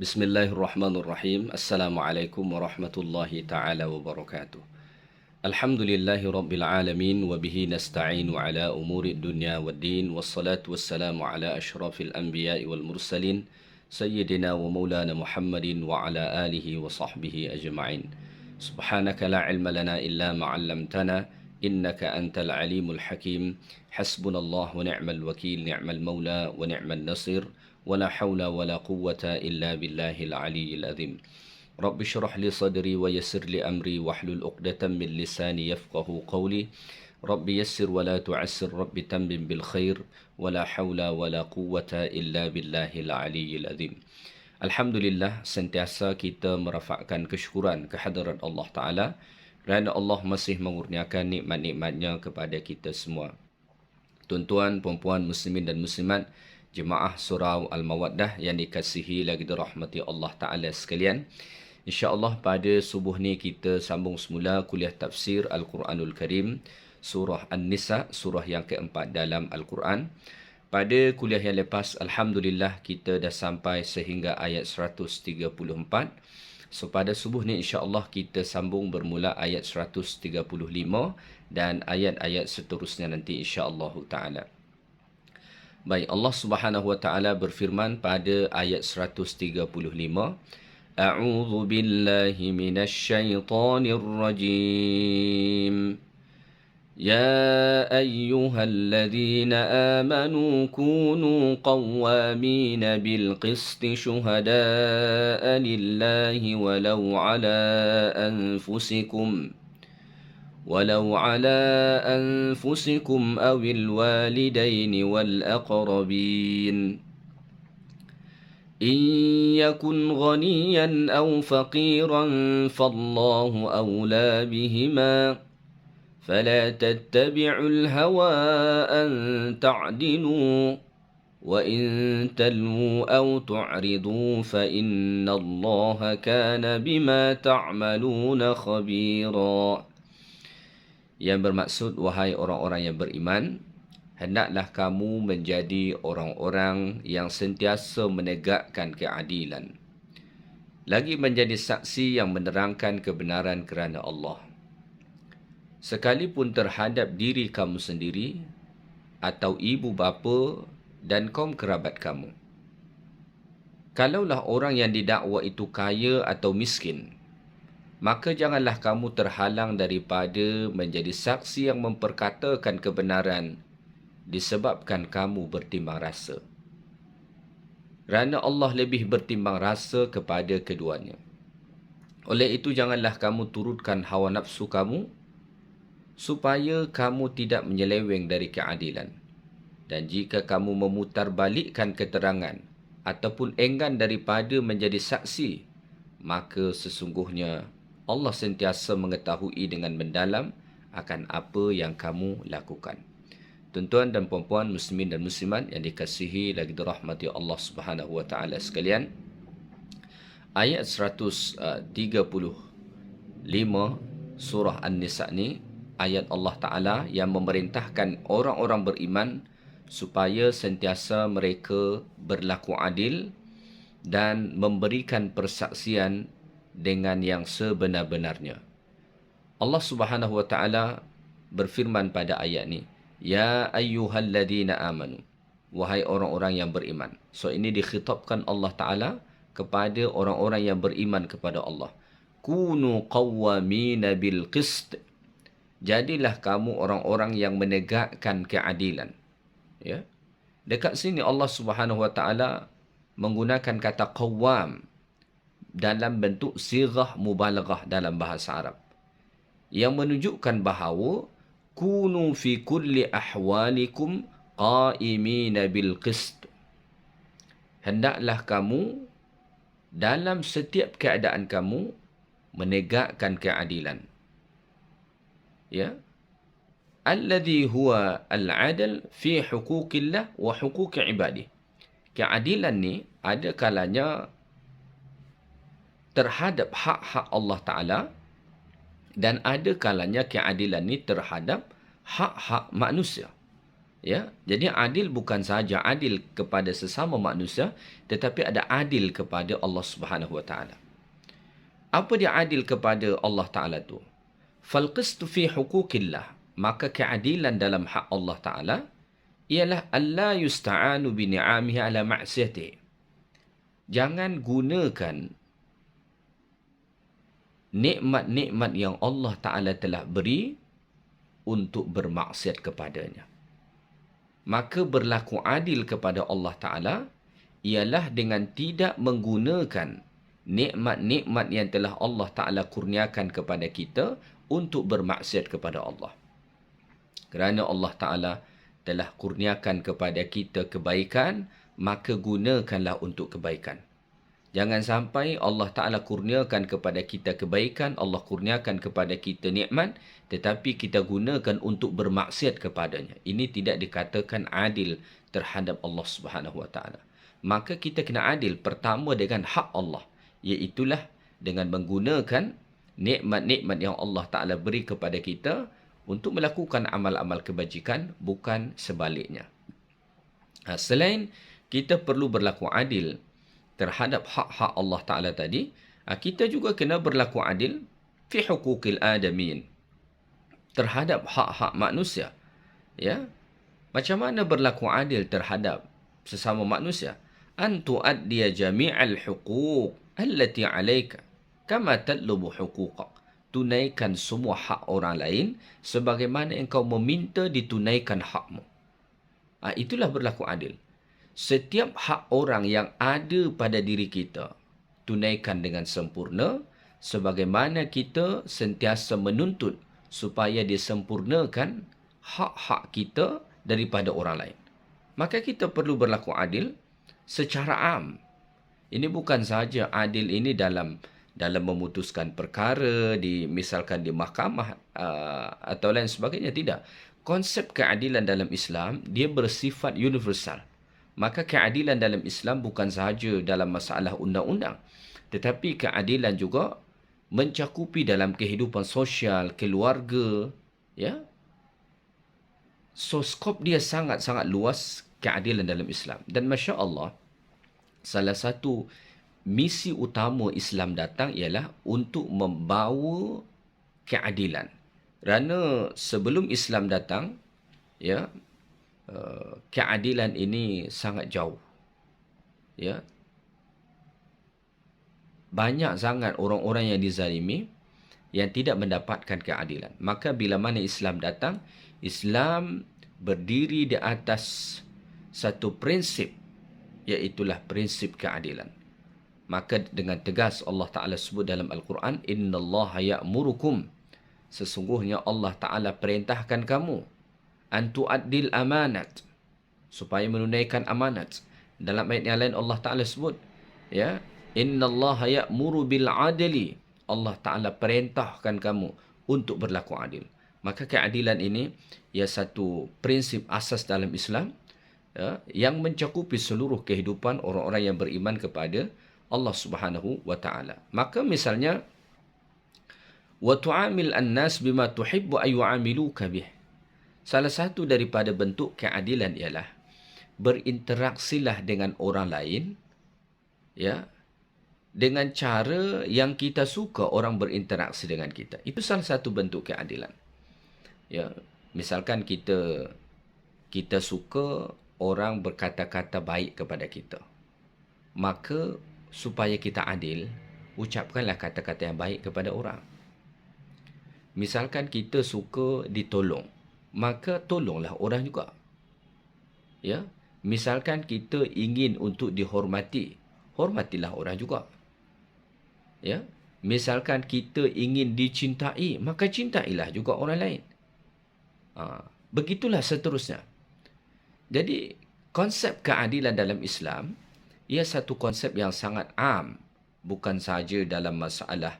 Bismillahirrahmanirrahim. Assalamualaikum warahmatullahi ta'ala wabarakatuh. Alhamdulillahi rabbil alamin wa bihi nasta'inu ala umuri dunya waddin wassalatu wassalamu ala ashrafil anbiya'i wal mursalin sayyidina wa maulana Muhammadin wa ala alihi wa sahbihi ajma'in. Subhanaka la ilma lana illa ma 'allamtana innaka antal alimul hakim. Hasbunallah wa ni'mal wakil, ni'mal maula wa ni'mal nasir. ولا حول ولا قوة إلا بالله العلي العظيم. رب اشرح لي صدري ويسر لي أمري واحلل عقدة من لساني يفقه قولي. رب يسر ولا تعسر، رب تمم بالخير ولا حول ولا قوة إلا بالله العلي العظيم. Alhamdulillah, sentiasa kita merafakkan kesyukuran kehadirat Allah Ta'ala kerana Allah masih mengurniakan nikmat-nikmatnya kepada kita semua. Tuan-tuan, puan-puan, muslimin dan muslimat, Jemaah Surau Al-Mawaddah yang dikasihi lagi dirahmati Allah Ta'ala sekalian. InsyaAllah pada subuh ni kita sambung semula kuliah tafsir Al-Quranul Karim, Surah An-Nisa, surah yang keempat dalam Al-Quran. Pada kuliah yang lepas, Alhamdulillah kita dah sampai sehingga ayat 134. So pada subuh ni insyaAllah kita sambung bermula ayat 135 dan ayat-ayat seterusnya nanti insyaAllah Ta'ala. Baik, Allah Subhanahu wa taala berfirman pada ayat 135, A'udzu billahi minasy syaithanir rajim. Ya ayyuhalladzina amanu kunu qawwamina bil qisti syuhada'a lillahi walau ala anfusikum أو الوالدين والأقربين إن يكن غنيا أو فقيرا فالله أولى بهما فلا تتبعوا الهوى أن تعدلوا وإن تلووا أو تعرضوا فإن الله كان بما تعملون خبيرا. Yang bermaksud, wahai orang-orang yang beriman, hendaklah kamu menjadi orang-orang yang sentiasa menegakkan keadilan, lagi menjadi saksi yang menerangkan kebenaran kerana Allah, sekalipun terhadap diri kamu sendiri atau ibu bapa dan kaum kerabat kamu. Kalaulah orang yang didakwa itu kaya atau miskin, maka janganlah kamu terhalang daripada menjadi saksi yang memperkatakan kebenaran disebabkan kamu bertimbang rasa. Kerana Allah lebih bertimbang rasa kepada keduanya. Oleh itu janganlah kamu turutkan hawa nafsu kamu supaya kamu tidak menyeleweng dari keadilan. Dan jika kamu memutarbalikkan keterangan ataupun enggan daripada menjadi saksi, maka sesungguhnya Allah sentiasa mengetahui dengan mendalam akan apa yang kamu lakukan. Tuan-tuan dan puan-puan, muslimin dan muslimat yang dikasihi lagi dirahmati Allah Subhanahu wa taala sekalian. Ayat 135 surah An-Nisa ni ayat Allah Taala yang memerintahkan orang-orang beriman supaya sentiasa mereka berlaku adil dan memberikan persaksian dengan yang sebenar-benarnya. Allah Subhanahu wa taala berfirman pada ayat ni, ya ayyuhalladzina amanu, wahai orang-orang yang beriman. So ini dikhitabkan Allah Taala kepada orang-orang yang beriman kepada Allah. Kunu qawwamina bil qist, jadilah kamu orang-orang yang menegakkan keadilan. Ya. Dekat sini Allah Subhanahu wa taala menggunakan kata qawwam dalam bentuk sirah mubalaghah dalam bahasa Arab, yang menunjukkan bahawa kunu fi kulli ahwalikum qa'imina bil qist, hendaklah kamu dalam setiap keadaan kamu menegakkan keadilan. Ya, alladhi huwa al-'adl fi huquqillah wa huquqi ibadih. Keadilan ni ada kalanya terhadap hak-hak Allah Ta'ala dan ada kalanya keadilan ni terhadap hak-hak manusia. Ya, jadi adil bukan sahaja adil kepada sesama manusia, tetapi ada adil kepada Allah Subhanahu wa taala. Apa dia adil kepada Allah Taala tu? Fal qistu fi huquqillah, maka keadilan dalam hak Allah Taala ialah alla yusta'anu bi ni'amihi ala ma'siyati. Jangan gunakan nikmat-nikmat yang Allah Taala telah beri untuk bermaksiat kepadanya. Maka berlaku adil kepada Allah Taala ialah dengan tidak menggunakan nikmat-nikmat yang telah Allah Ta'ala kurniakan kepada kita untuk bermaksiat kepada Allah. Kerana Allah Ta'ala telah kurniakan kepada kita kebaikan, maka gunakanlah untuk kebaikan. Jangan sampai Allah Ta'ala kurniakan kepada kita kebaikan, Allah kurniakan kepada kita nikmat, tetapi kita gunakan untuk bermaksiat kepadanya. Ini tidak dikatakan adil terhadap Allah Subhanahu Wa Ta'ala. Maka kita kena adil pertama dengan hak Allah, iaitulah dengan menggunakan nikmat-nikmat yang Allah Ta'ala beri kepada kita untuk melakukan amal-amal kebajikan, bukan sebaliknya. Selain kita perlu berlaku adil terhadap hak-hak Allah Ta'ala tadi, kita juga kena berlaku adil fi huquqil adamin, terhadap hak-hak manusia. Ya, macam mana berlaku adil terhadap sesama manusia? An tuaddiya jami'al huquq allati 'alaika kama tatlubu huquqak. Tunaikan semua hak orang lain sebagaimana engkau meminta ditunaikan hakmu. Itulah berlaku adil. Setiap hak orang yang ada pada diri kita, tunaikan dengan sempurna sebagaimana kita sentiasa menuntut supaya disempurnakan hak-hak kita daripada orang lain. Maka kita perlu berlaku adil secara am. Ini bukan sahaja adil ini dalam memutuskan perkara, misalkan di mahkamah atau lain sebagainya. Tidak. Konsep keadilan dalam Islam, dia bersifat universal. Maka keadilan dalam Islam bukan sahaja dalam masalah undang-undang, tetapi keadilan juga mencakupi dalam kehidupan sosial, keluarga. Ya. So, skop dia sangat-sangat luas keadilan dalam Islam. Dan Masya Allah, salah satu misi utama Islam datang ialah untuk membawa keadilan. Kerana sebelum Islam datang, ya, keadilan ini sangat jauh. Ya. Banyak sangat orang-orang yang dizalimi yang tidak mendapatkan keadilan. Maka bila mana Islam datang, Islam berdiri di atas satu prinsip, iaitulah prinsip keadilan. Maka dengan tegas Allah Ta'ala sebut dalam Al-Quran, innallaha ya'murukum, sesungguhnya Allah Ta'ala perintahkan kamu an tu'addil amanat, supaya menunaikan amanat. Dalam ayat yang lain Allah Ta'ala sebut, ya, innallaha ya'muru bil adli, Allah Ta'ala perintahkan kamu untuk berlaku adil. Maka keadilan ini ia satu prinsip asas dalam Islam, ya, yang mencakupi seluruh kehidupan orang-orang yang beriman kepada Allah Subhanahu wa Ta'ala. Maka misalnya, wa tu'amil an-nas bima tuhibbu ay yu'amiluka bih. Salah satu daripada bentuk keadilan ialah berinteraksilah dengan orang lain, ya, dengan cara yang kita suka orang berinteraksi dengan kita. Itu salah satu bentuk keadilan. Ya, misalkan kita suka orang berkata-kata baik kepada kita. Maka supaya kita adil, ucapkanlah kata-kata yang baik kepada orang. Misalkan kita suka ditolong, maka tolonglah orang juga. Ya, misalkan kita ingin untuk dihormati, hormatilah orang juga. Ya, misalkan kita ingin dicintai, maka cintailah juga orang lain. Begitulah seterusnya. Jadi konsep keadilan dalam Islam ia satu konsep yang sangat am, bukan sahaja dalam masalah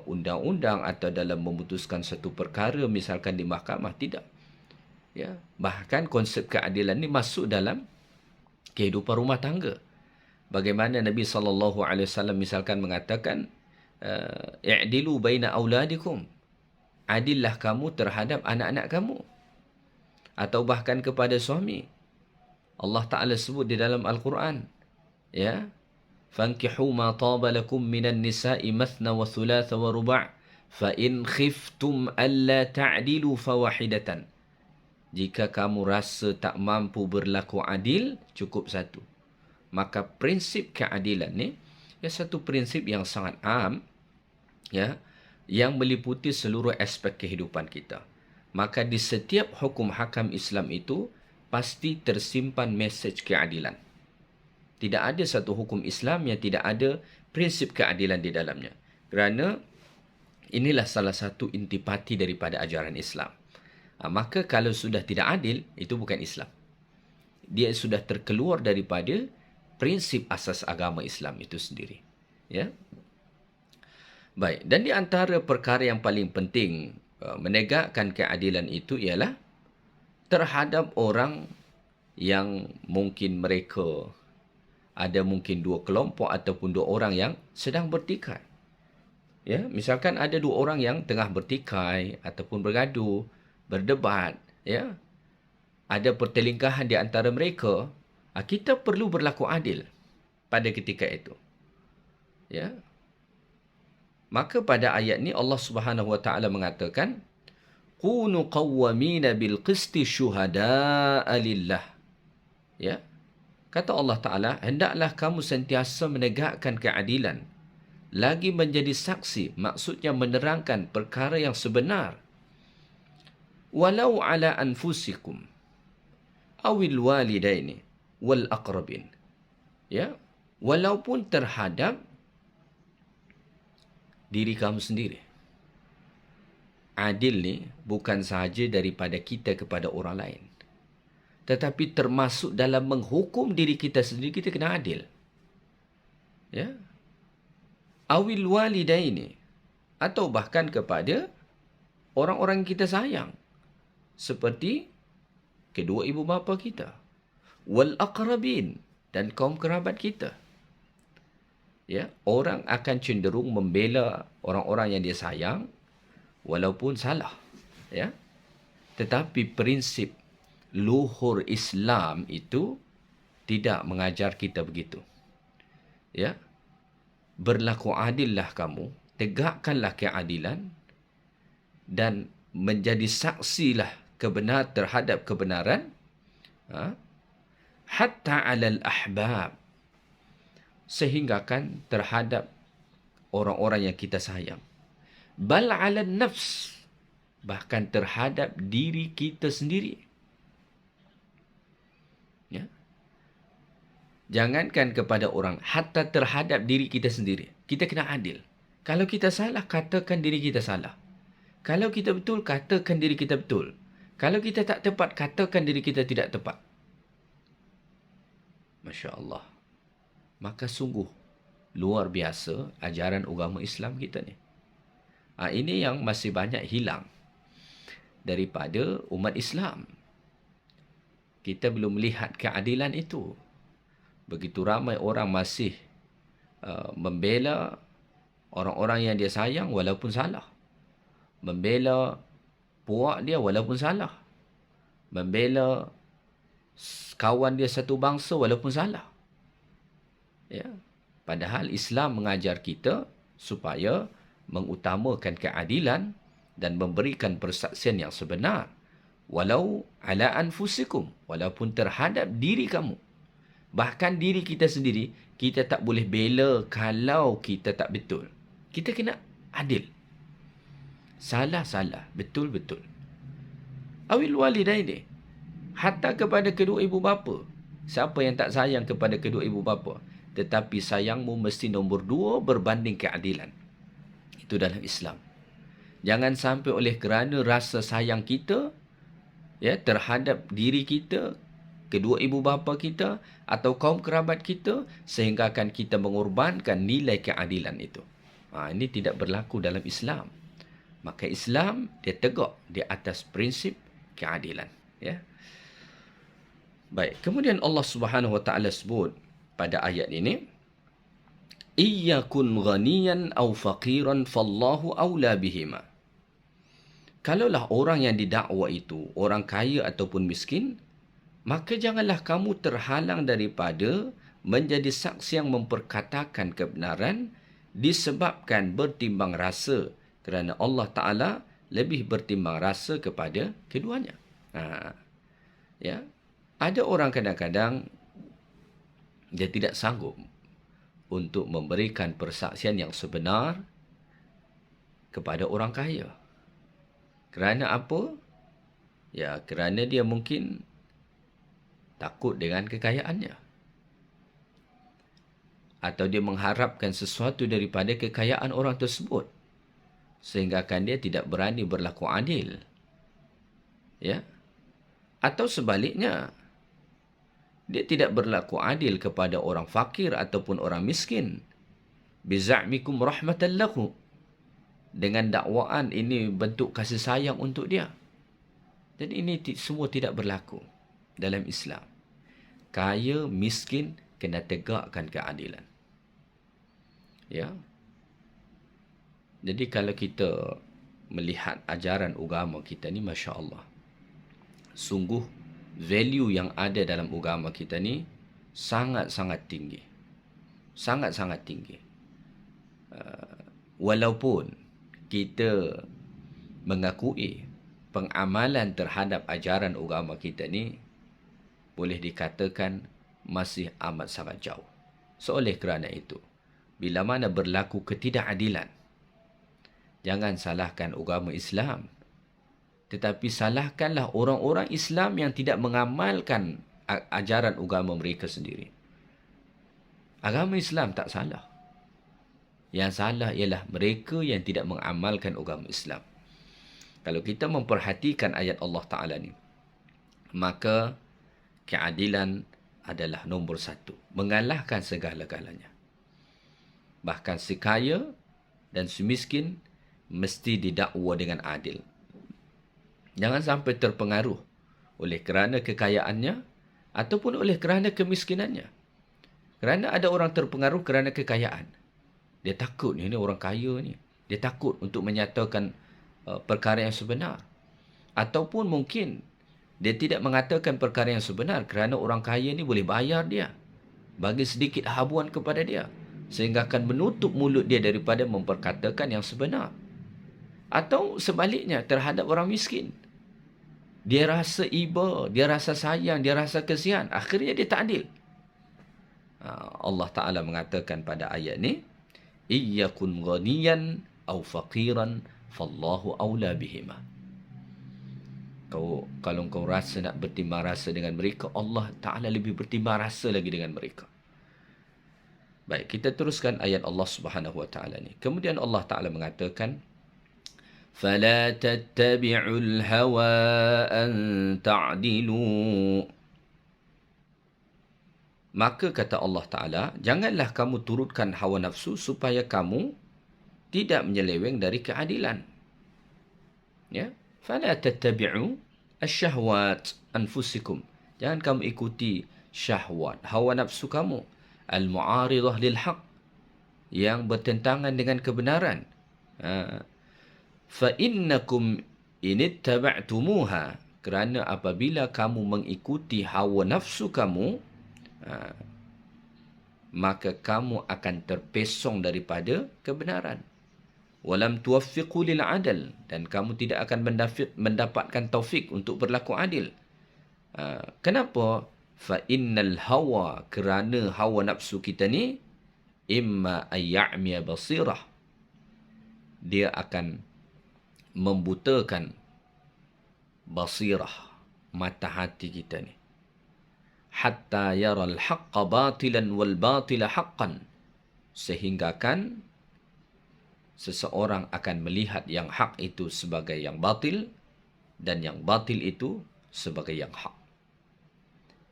undang-undang atau dalam memutuskan satu perkara misalkan di mahkamah, tidak. Ya, bahkan konsep keadilan ini masuk dalam kehidupan rumah tangga. Bagaimana Nabi SAW misalkan mengatakan, i'dilu baina auladikum, adillah kamu terhadap anak-anak kamu. atau bahkan kepada suami. Allah Ta'ala sebut di dalam Al-Quran, ya, fankihu ma taba lakum minan nisa'i mathna wa thulatha wa ruba' fa in khiftum alla ta'dilu fawahidatan. Jika kamu rasa tak mampu berlaku adil, cukup satu. Maka prinsip keadilan ni satu prinsip yang sangat am, ya, yang meliputi seluruh aspek kehidupan kita. Maka di setiap hukum hakam Islam itu pasti tersimpan mesej keadilan. Tidak ada satu hukum Islam yang tidak ada prinsip keadilan di dalamnya. Kerana inilah salah satu intipati daripada ajaran Islam. Maka kalau sudah tidak adil, itu bukan Islam. Dia sudah terkeluar daripada prinsip asas agama Islam itu sendiri. Ya. Baik, dan di antara perkara yang paling penting menegakkan keadilan itu ialah terhadap orang yang mungkin mereka ada mungkin dua kelompok ataupun dua orang yang sedang bertikai. Ya, misalkan ada dua orang yang tengah bertikai ataupun bergaduh, berdebat, ya. Ada pertelingkahan di antara mereka, kita perlu berlaku adil pada ketika itu. Ya. Maka pada ayat ni Allah Subhanahu Wa Taala mengatakan, "Kunu qawwamina bil qisti syuhada'a lillah." Ya. Kata Allah Taala, hendaklah kamu sentiasa menegakkan keadilan, lagi menjadi saksi, maksudnya menerangkan perkara yang sebenar. Walau ala anfusikum awil walidaini wal aqrabin. Ya, walaupun terhadap diri kamu sendiri. Adil ni bukan sahaja daripada kita kepada orang lain, tetapi termasuk dalam menghukum diri kita sendiri, kita kena adil. Ya. Awil walidaini, atau bahkan kepada orang-orang yang kita sayang, seperti kedua ibu bapa kita, wal aqrabin, dan kaum kerabat kita. Ya, orang akan cenderung membela orang-orang yang dia sayang walaupun salah, ya. Tetapi prinsip luhur Islam itu tidak mengajar kita begitu. Ya. Berlaku adillah kamu, tegakkanlah keadilan dan menjadi saksilah terhadap kebenaran, hatta 'alal ahbab, sehingga kan terhadap orang-orang yang kita sayang. Bal 'alan nafs, bahkan terhadap diri kita sendiri. Ya. Jangankan kepada orang, hatta terhadap diri kita sendiri. Kita kena adil. Kalau kita salah, katakan diri kita salah. Kalau kita betul, katakan diri kita betul. Kalau kita tak tepat, katakan diri kita tidak tepat. Masya Allah. Maka sungguh luar biasa ajaran agama Islam kita ni. Ini yang masih banyak hilang daripada umat Islam. Kita belum melihat keadilan itu. Begitu ramai orang masih membela orang-orang yang dia sayang walaupun salah. Membela puak dia walaupun salah. Membela kawan dia satu bangsa walaupun salah. Ya. Padahal Islam mengajar kita supaya mengutamakan keadilan dan memberikan persaksian yang sebenar. Walau ala anfusikum, walaupun terhadap diri kamu. Bahkan diri kita sendiri, kita tak boleh bela kalau kita tak betul. Kita kena adil. Salah-salah, betul-betul. Awil walidaini, hatta kepada kedua ibu bapa. Siapa yang tak sayang kepada kedua ibu bapa? Tetapi sayangmu mesti nombor 2 berbanding keadilan. Itu dalam Islam. Jangan sampai oleh kerana rasa sayang kita, ya, terhadap diri kita, kedua ibu bapa kita atau kaum kerabat kita, sehingga akan kita mengorbankan nilai keadilan itu. Ini tidak berlaku dalam Islam. Maka Islam dia tegak di atas prinsip keadilan. Ya. Baik. Kemudian Allah Subhanahu Wa Taala sebut pada ayat ini, Iyakun ghaniyan aw faqiran fallahu awla bihima. Kalaulah orang yang didakwa itu orang kaya ataupun miskin, maka janganlah kamu terhalang daripada menjadi saksi yang memperkatakan kebenaran disebabkan bertimbang rasa, kerana Allah Ta'ala lebih bertimbang rasa kepada keduanya. Ya, ada orang kadang-kadang dia tidak sanggup untuk memberikan persaksian yang sebenar kepada orang kaya. Kerana apa? Ya, kerana dia mungkin takut dengan kekayaannya. Atau dia mengharapkan sesuatu daripada kekayaan orang tersebut, sehingga dia tidak berani berlaku adil. Ya. Atau sebaliknya, dia tidak berlaku adil kepada orang fakir ataupun orang miskin. Biza'mikum rahmatan lahu. Dengan dakwaan ini bentuk kasih sayang untuk dia. Jadi ini semua tidak berlaku dalam Islam. Kaya, miskin, kena tegakkan keadilan. Ya. Jadi kalau kita melihat ajaran agama kita ni, Masya Allah, sungguh value yang ada dalam agama kita ni sangat-sangat tinggi. Sangat-sangat tinggi. Walaupun kita mengakui pengamalan terhadap ajaran agama kita ni boleh dikatakan masih amat sangat jauh. Seoleh kerana itu, bila mana berlaku ketidakadilan, jangan salahkan agama Islam, tetapi salahkanlah orang-orang Islam yang tidak mengamalkan ajaran agama mereka sendiri. Agama Islam tak salah. Yang salah ialah mereka yang tidak mengamalkan agama Islam. Kalau kita memperhatikan ayat Allah Ta'ala ni, maka keadilan adalah nombor satu, mengalahkan segala-galanya. Bahkan si kaya dan si miskin mesti didakwa dengan adil. Jangan sampai terpengaruh oleh kerana kekayaannya ataupun oleh kerana kemiskinannya. Kerana ada orang terpengaruh kerana kekayaan. Dia takut ni orang kaya ni. Dia takut untuk menyatakan perkara yang sebenar. Ataupun mungkin dia tidak mengatakan perkara yang sebenar kerana orang kaya ni boleh bayar dia, bagi sedikit habuan kepada dia, sehingga akan menutup mulut dia daripada memperkatakan yang sebenar. Atau sebaliknya terhadap orang miskin. Dia rasa iba, dia rasa sayang, dia rasa kesian. Akhirnya dia tak adil. Allah Ta'ala mengatakan pada ayat ni, Iyakun ghaniyan au faqiran fallahu awla bihima. Kalau kau rasa nak bertimbang rasa dengan mereka, Allah Ta'ala lebih bertimbang rasa lagi dengan mereka. Baik, kita teruskan ayat Allah Subhanahu Wa Ta'ala ni. Kemudian Allah Ta'ala mengatakan, فَلَا تَتَّبِعُوا الْهَوَىٰ أَن تَعْدِلُوا. Maka kata Allah Ta'ala, janganlah kamu turutkan hawa nafsu supaya kamu tidak menyeleweng dari keadilan. Ya, فَلَا تَتَّبِعُوا الشَّهْوَاتِ أَنفُسِكُمْ. Jangan kamu ikuti syahwat, hawa nafsu kamu. Al-mu'aridah lil-haq, yang bertentangan dengan kebenaran. فَإِنَّكُمْ إِنِ اتَّبَعْتُمُوهَا. Kerana apabila kamu mengikuti hawa nafsu kamu, maka kamu akan terpesong daripada kebenaran. Walam tuwaffiqu lil adl, dan kamu tidak akan mendapatkan taufik untuk berlaku adil. Kenapa? Fa innal hawa, kerana hawa nafsu kita ni imma ayya'miya basirah, dia akan membutakan basirah, mata hati kita ni. Hatta yara al-haqqa batilan wal batila haqqan, sehingga kan seseorang akan melihat yang hak itu sebagai yang batil dan yang batil itu sebagai yang hak.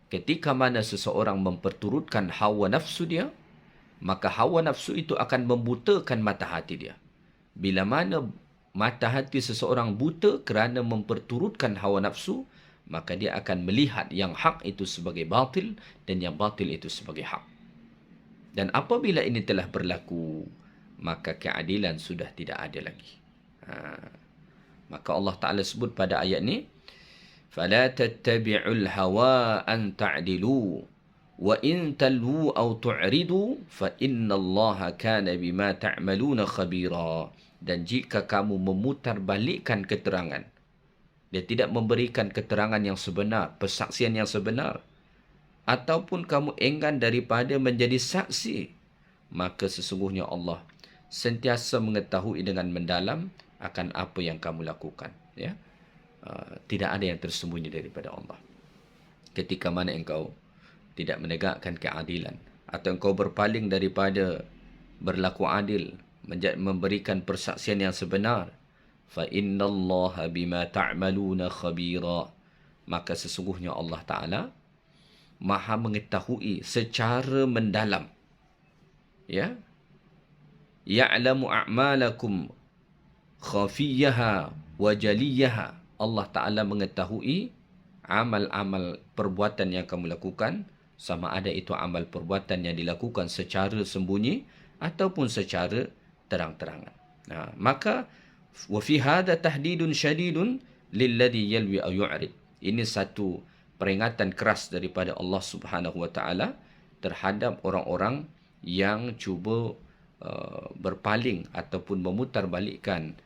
Ketika mana seseorang memperturutkan hawa nafsu dia, maka hawa nafsu itu akan membutakan mata hati dia. Bila mana mata hati seseorang buta kerana memperturutkan hawa nafsu, maka dia akan melihat yang hak itu sebagai batil dan yang batil itu sebagai hak. Dan apabila ini telah berlaku, maka keadilan sudah tidak ada lagi. Maka Allah Ta'ala sebut pada ayat ni, فَلَا تَتَّبِعُوا الْهَوَىٰ أَن تَعْدِلُوا وَإِن تَلْوُوا أَوْ تُعْرِضُوا فَإِنَّ اللَّهَ كَانَ بِمَا تَعْمَلُونَ خَبِيرًا. Dan jika kamu memutarbalikkan keterangan, dia tidak memberikan keterangan yang sebenar, persaksian yang sebenar, ataupun kamu enggan daripada menjadi saksi, maka sesungguhnya Allah sentiasa mengetahui dengan mendalam akan apa yang kamu lakukan. Ya, tidak ada yang tersembunyi daripada Allah. Ketika mana engkau tidak menegakkan keadilan, atau engkau berpaling daripada berlaku adil, memberikan persaksian yang sebenar, fa innallaha bima ta'maluna khabira, maka sesungguhnya Allah Ta'ala Maha mengetahui secara mendalam. Ya, ya'lamu a'malakum khafiyaha wa jaliyaha. Allah Ta'ala mengetahui amal-amal perbuatan yang kamu lakukan, sama ada itu amal perbuatan yang dilakukan secara sembunyi ataupun secara terang-terangan. Maka wa fi hadha tahdidun syadidun lilladhi yalwi aw yu'rid. Ini satu peringatan keras daripada Allah Subhanahu wa taala terhadap orang-orang yang cuba berpaling ataupun memutarbalikkan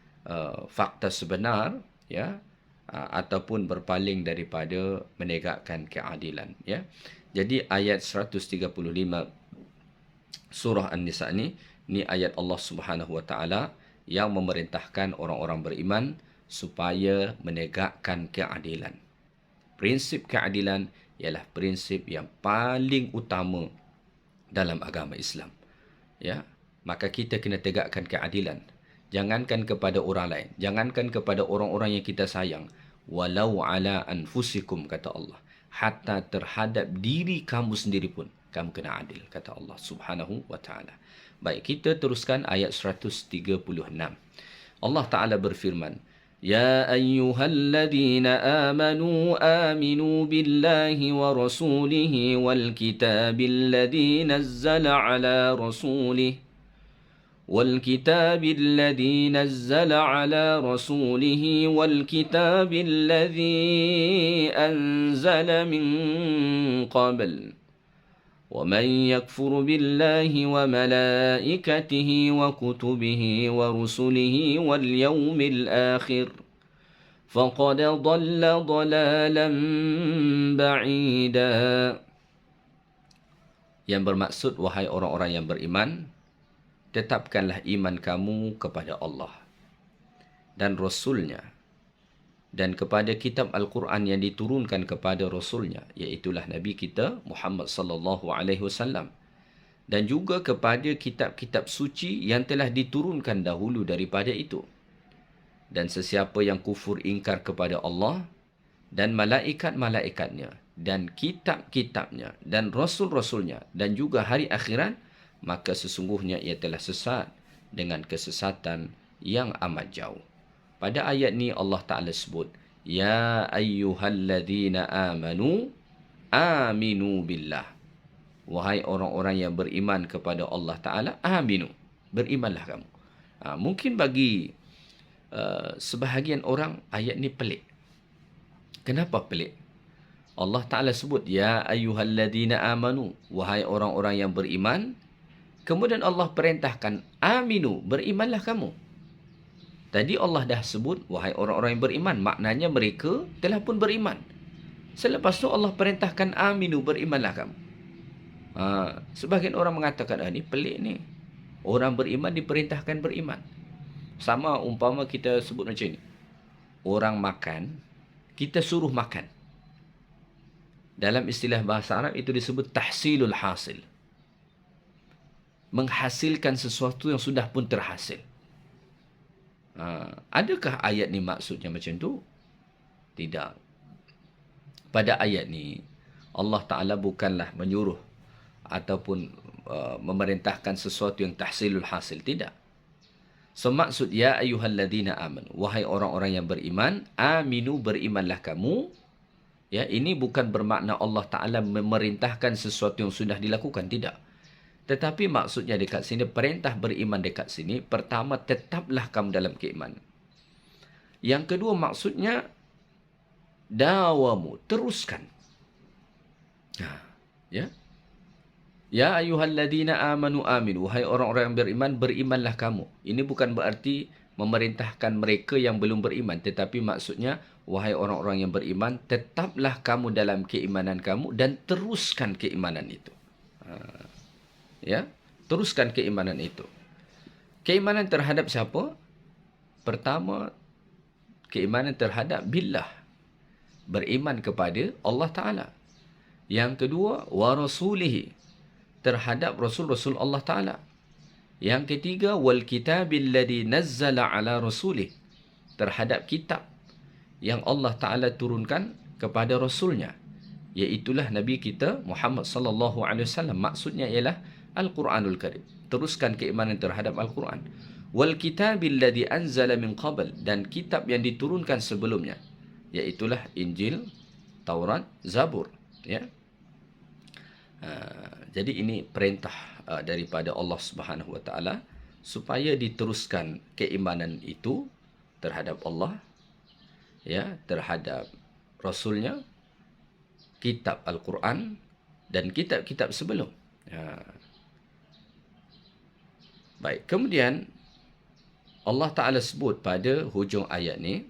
fakta sebenar, ya, ataupun berpaling daripada menegakkan keadilan, ya. Jadi ayat 135 surah An-Nisa ni ayat Allah Subhanahu wa taala yang memerintahkan orang-orang beriman supaya menegakkan keadilan. Prinsip keadilan ialah prinsip yang paling utama dalam agama Islam. Ya, maka kita kena tegakkan keadilan. Jangankan kepada orang lain, jangankan kepada orang-orang yang kita sayang, walau ala anfusikum, kata Allah, hatta terhadap diri kamu sendiri pun kamu kena adil, kata Allah Subhanahu wa taala. Baik, kita teruskan ayat 136. Allah Taala berfirman, Ya ayyuhalladzina amanu aminu billahi wa rasulihi wal kitabil ladzi nazzala ala rasulihi والكتاب الذي نزل على رسوله والكتاب الذي أنزل من قبل ومن يكفر بالله وملائكته وكتبه ورسله واليوم الآخر فقد ضل ضلالا بعيدا. Yang bermaksud, wahai orang-orang yang beriman, tetapkanlah iman kamu kepada Allah dan Rasulnya dan kepada kitab Al-Quran yang diturunkan kepada Rasulnya, iaitulah Nabi kita Muhammad sallallahu alaihi wasallam, dan juga kepada kitab-kitab suci yang telah diturunkan dahulu daripada itu. Dan sesiapa yang kufur ingkar kepada Allah dan malaikat-malaikatnya dan kitab-kitabnya dan rasul-rasulnya dan juga hari akhirat, maka sesungguhnya ia telah sesat dengan kesesatan yang amat jauh. Pada ayat ni Allah Ta'ala sebut, Ya ayyuhalladzina amanu aminu billah. Wahai orang-orang yang beriman kepada Allah Ta'ala, aminu, berimanlah kamu. Mungkin bagi sebahagian orang ayat ni pelik. Kenapa pelik? Allah Ta'ala sebut, Ya ayyuhalladzina amanu, wahai orang-orang yang beriman. Kemudian Allah perintahkan, aminu, berimanlah kamu. Tadi Allah dah sebut, wahai orang-orang yang beriman. Maknanya mereka telah pun beriman. Selepas tu Allah perintahkan, aminu, berimanlah kamu. Sebagian orang mengatakan, ni pelik ni. Orang beriman diperintahkan beriman. Sama umpama kita sebut macam ni. Orang makan, kita suruh makan. Dalam istilah bahasa Arab itu disebut tahsilul hasil. Menghasilkan sesuatu yang sudah pun terhasil. Adakah ayat ni maksudnya macam tu? Tidak. Pada ayat ni Allah Ta'ala bukanlah menyuruh ataupun memerintahkan sesuatu yang tahsilul hasil. Tidak. Semaksud, Ya ayyuhalladzina amanu, wahai orang-orang yang beriman, aminu, berimanlah kamu. Ya, ini bukan bermakna Allah Ta'ala memerintahkan sesuatu yang sudah dilakukan. Tidak. Tetapi maksudnya dekat sini, perintah beriman dekat sini, pertama, tetaplah kamu dalam keimanan. Yang kedua maksudnya dawamu, teruskan. Ya. Ya ayyuhalladzina amanu aminu. Wahai orang-orang yang beriman, berimanlah kamu. Ini bukan berarti memerintahkan mereka yang belum beriman, tetapi maksudnya wahai orang-orang yang beriman, tetaplah kamu dalam keimanan kamu dan teruskan keimanan itu. Ya, teruskan keimanan itu. Keimanan terhadap siapa? Pertama, keimanan terhadap billah, beriman kepada Allah Ta'ala. Yang kedua, wa rasulihi, terhadap Rasul-Rasul Allah Ta'ala. Yang ketiga, wal kitabil ladzi nazzala ala rasulih, terhadap kitab yang Allah Ta'ala turunkan kepada Rasulnya, iaitulah Nabi kita Muhammad sallallahu alaihi wasallam. Maksudnya ialah Al-Quranul Karim. Teruskan keimanan terhadap Al-Quran. Wal kitabil ladzi anzala min qabl, dan kitab yang diturunkan sebelumnya, iaitulah Injil, Taurat, Zabur. Ya. Jadi ini perintah daripada Allah Subhanahu Wa Taala supaya diteruskan keimanan itu terhadap Allah, ya, terhadap Rasulnya, kitab Al-Quran dan kitab-kitab sebelum. Ya. Baik, kemudian Allah Ta'ala sebut pada hujung ayat ni,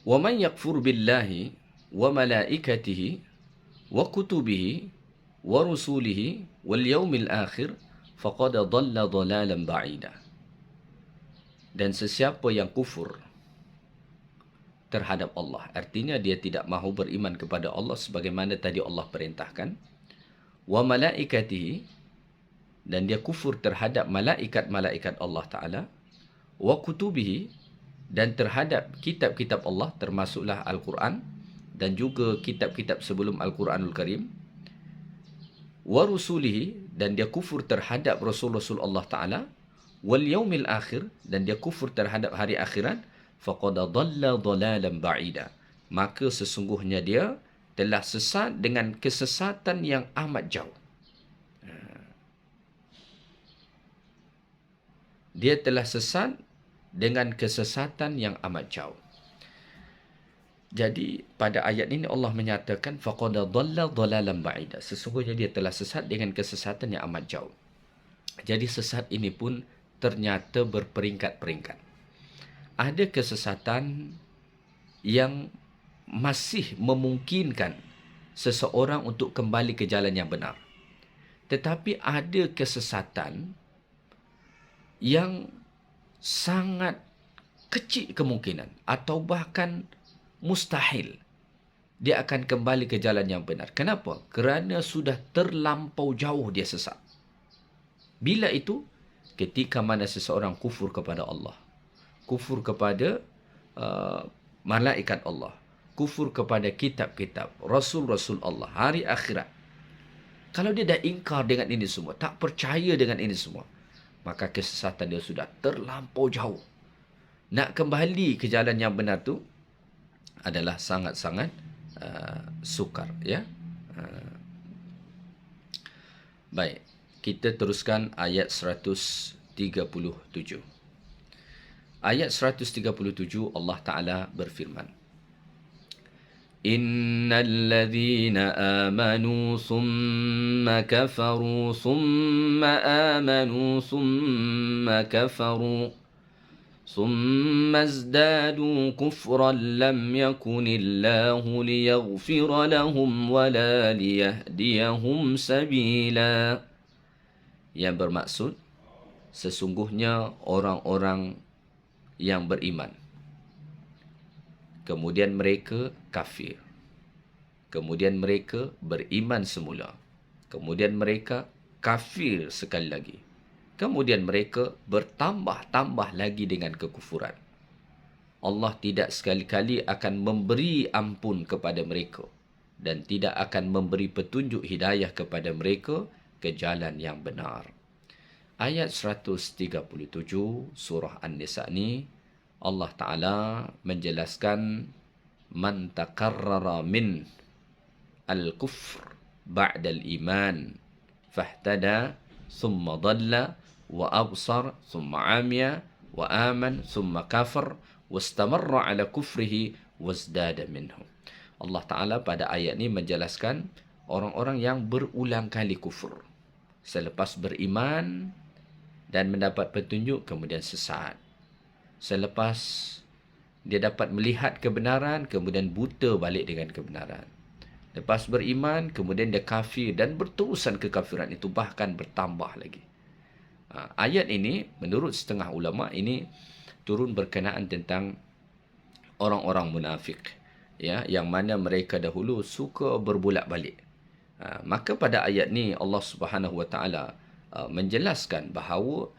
وَمَنْ يَكْفُرْ بِاللَّهِ وَمَلَائِكَتِهِ وَكُتُبِهِ وَرُسُولِهِ وَالْيَوْمِ الْآخِرِ فَقَدْ ضَلَّ ضَلَالًا بَعِيدًا. Dan sesiapa yang kufur terhadap Allah, artinya dia tidak mahu beriman kepada Allah sebagaimana tadi Allah perintahkan, wa malaikatihi, dan dia kufur terhadap malaikat-malaikat Allah Ta'ala, wa kutubihi, dan terhadap kitab-kitab Allah termasuklah Al-Quran dan juga kitab-kitab sebelum Al-Quranul Karim, wa rusulihi, dan dia kufur terhadap Rasul-Rasul Allah Ta'ala, wal yaumil akhir, dan dia kufur terhadap hari akhirat, faqad dhalla dhalalan ba'ida, maka sesungguhnya dia telah sesat dengan kesesatan yang amat jauh. Dia telah sesat dengan kesesatan yang amat jauh. Jadi pada ayat ini Allah menyatakan faqad dhalla dhalalan ba'ida, sesungguhnya dia telah sesat dengan kesesatan yang amat jauh. Jadi sesat ini pun ternyata berperingkat-peringkat. Ada kesesatan yang masih memungkinkan seseorang untuk kembali ke jalan yang benar. Tetapi ada kesesatan yang sangat kecil kemungkinan atau bahkan mustahil dia akan kembali ke jalan yang benar. Kenapa? Kerana sudah terlampau jauh dia sesat. Bila itu? Ketika mana seseorang kufur kepada Allah, kufur kepada malaikat Allah, kufur kepada kitab-kitab, Rasul-Rasul Allah, hari akhirat. Kalau dia dah ingkar dengan ini semua, tak percaya dengan ini semua, maka kesesatan dia sudah terlampau jauh. Nak kembali ke jalan yang benar tu adalah sangat-sangat sukar. Ya. Baik, kita teruskan ayat 137. Ayat 137 Allah Ta'ala berfirman, Innal ladhina amanu thumma kafaru thumma amanu thumma kafaru thumma azdadu kufran lam yakunillahu liyaghfira lahum wala liyahdiyahum sabila. Yang bermaksud, sesungguhnya orang-orang yang beriman, kemudian mereka kafir, kemudian mereka beriman semula, kemudian mereka kafir sekali lagi, kemudian mereka bertambah-tambah lagi dengan kekufuran. Allah tidak sekali-kali akan memberi ampun kepada mereka dan tidak akan memberi petunjuk hidayah kepada mereka ke jalan yang benar. Ayat 137 surah An-Nisa ni Allah Ta'ala menjelaskan man takarrara min al-kufr ba'da al-iman fahtada thumma dhalla wa absar thumma amiya wa aman thumma kafar wastamarra ala kufrihi wazdada minhu. Allah Ta'ala pada ayat ini menjelaskan orang-orang yang berulang kali kufur. Selepas beriman dan mendapat petunjuk, kemudian sesat. Selepas dia dapat melihat kebenaran, kemudian buta balik dengan kebenaran. Lepas beriman, kemudian dia kafir dan berterusan kekafiran itu, bahkan bertambah lagi. Ayat ini, menurut setengah ulama, ini turun berkenaan tentang orang-orang munafik, ya, yang mana mereka dahulu suka berbolak-balik. Maka pada ayat ni Allah Subhanahu wa taala menjelaskan bahawa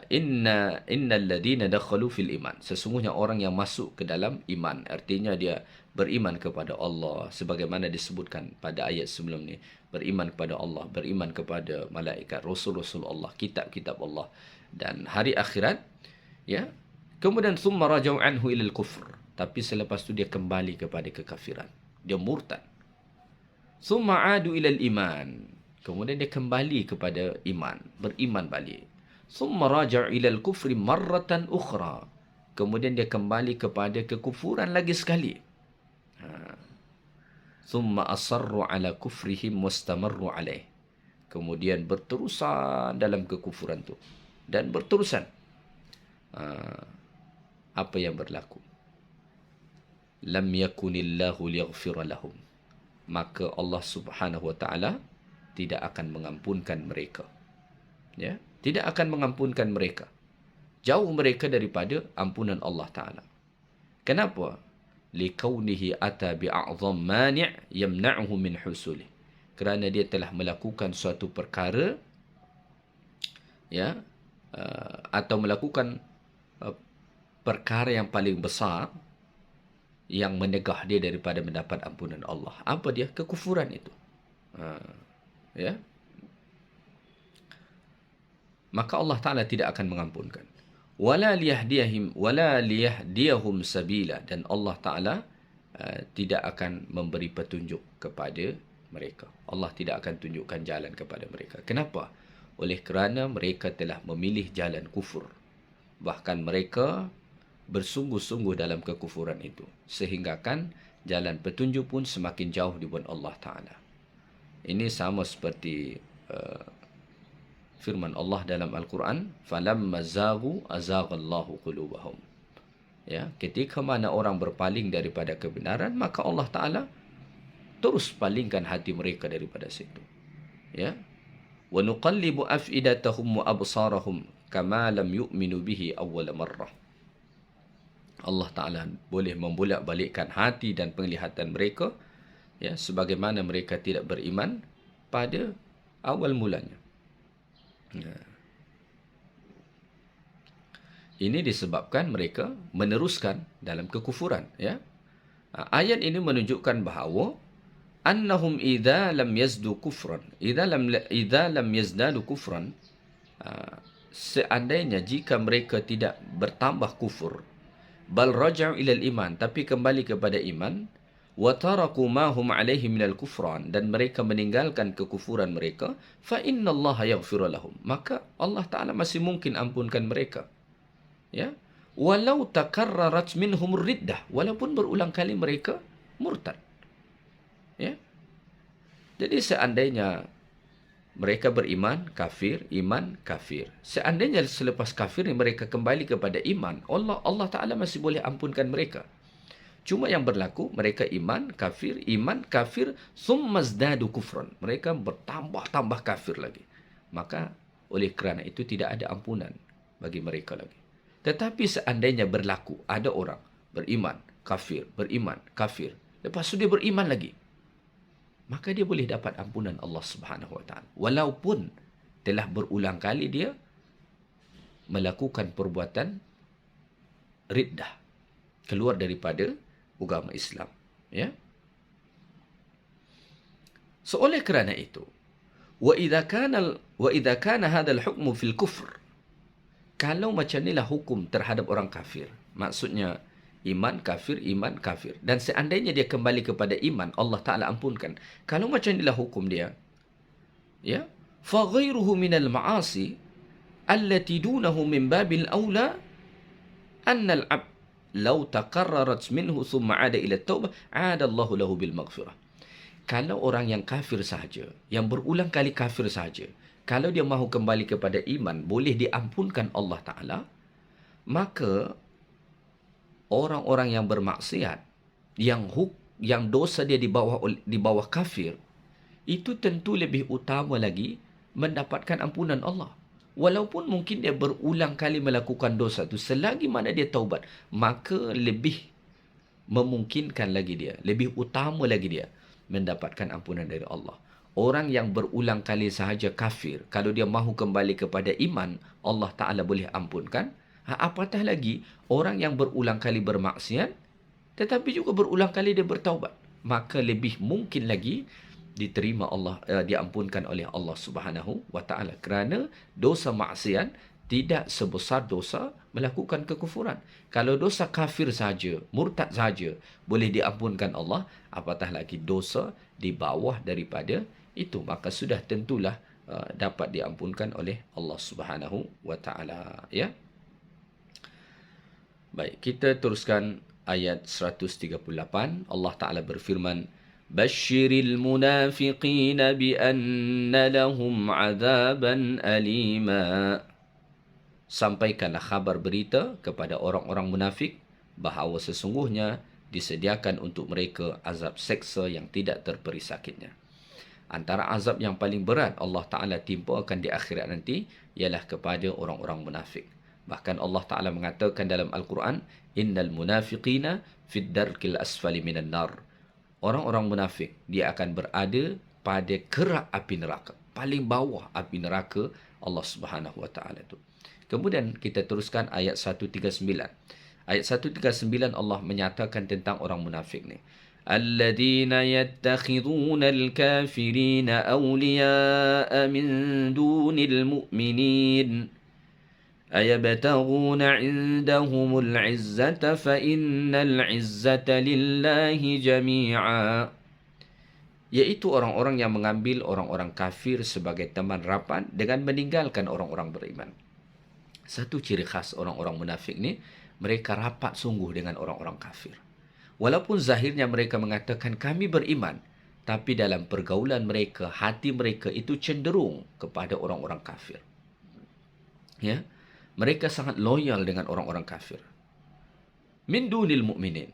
innal ladina dakhalu fil iman, sesungguhnya orang yang masuk ke dalam iman, artinya dia beriman kepada Allah sebagaimana disebutkan pada ayat sebelum ni, beriman kepada Allah, beriman kepada malaikat, rasul-rasul Allah, kitab-kitab Allah dan hari akhirat, ya. Kemudian thumma raja'u anhu ilal kufr, tapi selepas itu dia kembali kepada kekafiran, dia murtad. Thumma adu ilal iman, kemudian dia kembali kepada iman, beriman balik. Thumma raja'u ilal kufri marratan ukhra, kemudian dia kembali kepada kekufuran lagi sekali. Thumma asarru ala kufrihim mustamarru alaih, kemudian berterusan dalam kekufuran tu dan berterusan. Apa yang berlaku? Lam yakunillahu liyaghfira lahum, maka Allah Subhanahu wa taala tidak akan mengampunkan mereka. Ya, tidak akan mengampunkan mereka. Jauh mereka daripada ampunan Allah Taala. Kenapa? Likaunihi ata bi'a'zam mani' yamna'uhu min husuli, kerana dia telah melakukan suatu perkara, ya, atau melakukan perkara yang paling besar yang menegah dia daripada mendapat ampunan Allah. Apa dia? Kekufuran itu. Ya. Maka Allah Ta'ala tidak akan mengampunkan. Wala liyahdiyahum sabila, dan Allah Ta'ala tidak akan memberi petunjuk kepada mereka. Allah tidak akan tunjukkan jalan kepada mereka. Kenapa? Oleh kerana mereka telah memilih jalan kufur. Bahkan mereka bersungguh-sungguh dalam kekufuran itu, sehingga kan jalan petunjuk pun semakin jauh di buat Allah Ta'ala. Ini sama seperti firman Allah dalam Al-Quran, falamma zaghu azaghallahu qulubahum. Ya, ketika mana orang berpaling daripada kebenaran, maka Allah Ta'ala terus palingkan hati mereka daripada situ. Ya, wa nuqallibu afidatahum wa absarahum kama lam yu'minu bihi awwal marrah. Allah Ta'ala boleh membolak-balikkan hati dan penglihatan mereka, ya, sebagaimana mereka tidak beriman pada awal mulanya. Ya. Ini disebabkan mereka meneruskan dalam kekufuran. Ya. Ayat ini menunjukkan bahawa annahum idza lam yazdu kufran, idza lam yazdadu kufran, seandainya jika mereka tidak bertambah kufur, bal raja'u ilal iman, tapi kembali kepada iman, wa taraku ma hum alaihi minal kufran, dan mereka meninggalkan kekufuran mereka, fa innallaha yaghfiru lahum, maka Allah Ta'ala masih mungkin ampunkan mereka. Ya, walau takarrarat minhum riddah, walaupun berulang kali mereka murtad. Ya, jadi seandainya mereka beriman, kafir, iman, kafir, seandainya selepas kafir mereka kembali kepada iman, Allah Ta'ala masih boleh ampunkan mereka. Cuma yang berlaku, mereka iman, kafir, summa zdadu kufran, mereka bertambah-tambah kafir lagi. Maka oleh kerana itu tidak ada ampunan bagi mereka lagi. Tetapi seandainya berlaku, ada orang beriman, kafir, lepas itu dia beriman lagi, maka dia boleh dapat ampunan Allah Subhanahu wa Ta'ala, walaupun telah berulang kali dia melakukan perbuatan riddah, keluar daripada agama Islam. Ya. So, oleh kerana itu, wa idza kana hadzal hukmu fil kufr, kalau macam inilah hukum terhadap orang kafir, maksudnya iman kafir, dan seandainya dia kembali kepada iman, Allah Ta'ala ampunkan. Kalau macam inilah hukum dia, ya, fa ghairuhu minal ma'asi, allati dunahu min babil aula anna al-'abd law taqarrarat minhu thumma 'ada ila at-taubah 'ada Allahu lahu bil maghfirah. Kalau orang yang kafir sahaja, yang berulang kali kafir sahaja, kalau dia mahu kembali kepada iman, boleh diampunkan Allah Ta'ala, maka orang-orang yang bermaksiat, yang dosa dia di bawah kafir, itu tentu lebih utama lagi mendapatkan ampunan Allah. Walaupun mungkin dia berulang kali melakukan dosa itu, selagi mana dia taubat, maka lebih memungkinkan lagi dia, lebih utama lagi dia mendapatkan ampunan dari Allah. Orang yang berulang kali sahaja kafir, kalau dia mahu kembali kepada iman, Allah Ta'ala boleh ampunkan. Apatah lagi orang yang berulang kali bermaksiat, tetapi juga berulang kali dia bertaubat, maka lebih mungkin lagi diterima Allah, diampunkan oleh Allah Subhanahu wa Ta'ala, kerana dosa maksiat tidak sebesar dosa melakukan kekufuran. Kalau dosa kafir saja, murtad saja boleh diampunkan Allah, apatah lagi dosa di bawah daripada itu, maka sudah tentulah dapat diampunkan oleh Allah Subhanahu wa Ta'ala, ya. Baik, kita teruskan ayat 138. Allah Ta'ala berfirman, Bashiril munafiqina bi anna lahum azaban alima. Sampaikanlah khabar berita kepada orang-orang munafik bahawa sesungguhnya disediakan untuk mereka azab seksa yang tidak terperi sakitnya. Antara azab yang paling berat Allah Ta'ala timpakan di akhirat nanti ialah kepada orang-orang munafik. Bahkan Allah Ta'ala mengatakan dalam Al-Quran, Innal munafiqina fid darkil asfali minan nar. Orang-orang munafik, dia akan berada pada kerak api neraka, paling bawah api neraka Allah Subhanahu wa Ta'ala itu. Kemudian kita teruskan ayat 139. Ayat 139 Allah menyatakan tentang orang munafik ni. Alladzina yattakhidhuna al-kafirina awliya'a min dunil mu'minin. أَيَبْتَغُونَ عِندَهُمُ الْعِزَّةَ فَإِنَّ الْعِزَّةَ لِلَّهِ جَمِيعًا. Iaitu orang-orang yang mengambil orang-orang kafir sebagai teman rapat dengan meninggalkan orang-orang beriman. Satu ciri khas orang-orang munafik ni, mereka rapat sungguh dengan orang-orang kafir. Walaupun zahirnya mereka mengatakan kami beriman, tapi dalam pergaulan mereka, hati mereka itu cenderung kepada orang-orang kafir. Ya. Mereka sangat loyal dengan orang-orang kafir. Min dunil mu'minin.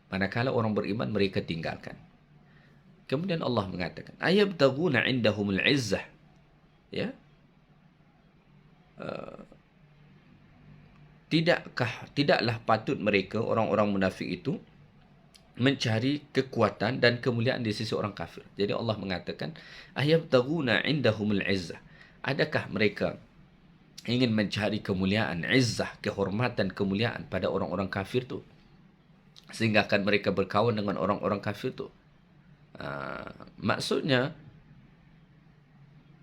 Manakala orang beriman mereka tinggalkan. Kemudian Allah mengatakan, ayabtaguna indahumul izzah. Ya. Tidaklah patut mereka, orang-orang munafik itu, mencari kekuatan dan kemuliaan di sisi orang kafir. Jadi Allah mengatakan, ayabtaguna indahumul izzah. Adakah mereka ingin mencari kemuliaan, izzah, kehormatan, kemuliaan pada orang-orang kafir tu, sehingga akan mereka berkawan dengan orang-orang kafir tu? Maksudnya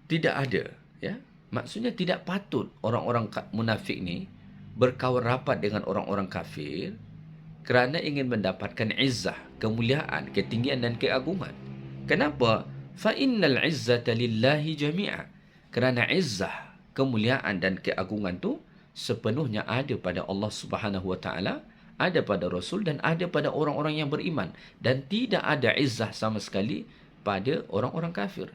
tidak ada, ya. Maksudnya tidak patut orang-orang munafik ni berkawan rapat dengan orang-orang kafir kerana ingin mendapatkan izzah, kemuliaan, ketinggian dan keagungan. Kenapa? Fa innal izzata lillahi jami'a. Kerana izzah, kemuliaan dan keagungan tu sepenuhnya ada pada Allah Subhanahu wa Ta'ala, ada pada Rasul dan ada pada orang-orang yang beriman, dan tidak ada izzah sama sekali pada orang-orang kafir.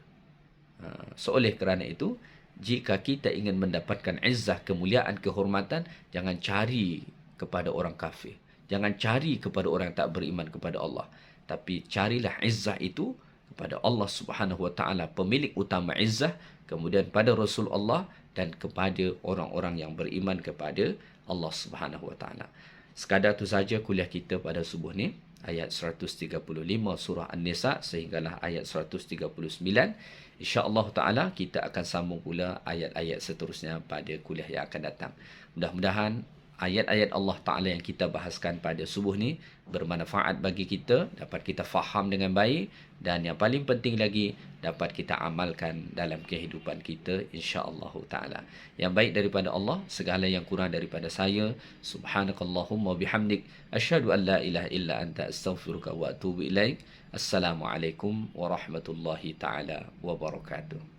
Seoleh kerana itu, jika kita ingin mendapatkan izzah, kemuliaan, kehormatan, jangan cari kepada orang kafir, jangan cari kepada orang yang tak beriman kepada Allah, tapi carilah izzah itu kepada Allah Subhanahu wa Ta'ala, pemilik utama izzah, kemudian pada Rasul Allah, dan kepada orang-orang yang beriman kepada Allah Subhanahu wa Ta'ala. Sekadar itu saja kuliah kita pada subuh ni, ayat 135 surah An-Nisa sehinggalah ayat 139. Insya-Allah Ta'ala kita akan sambung pula ayat-ayat seterusnya pada kuliah yang akan datang. Mudah-mudahan ayat-ayat Allah Ta'ala yang kita bahaskan pada subuh ni bermanfaat bagi kita, dapat kita faham dengan baik, dan yang paling penting lagi dapat kita amalkan dalam kehidupan kita, insya-Allah Ta'ala. Yang baik daripada Allah, segala yang kurang daripada saya. Subhanakallahumma bihamdik, asyhadu an la ilaha illa anta, astaghfiruka wa atubu ilaik. Assalamualaikum warahmatullahi ta'ala wabarakatuh.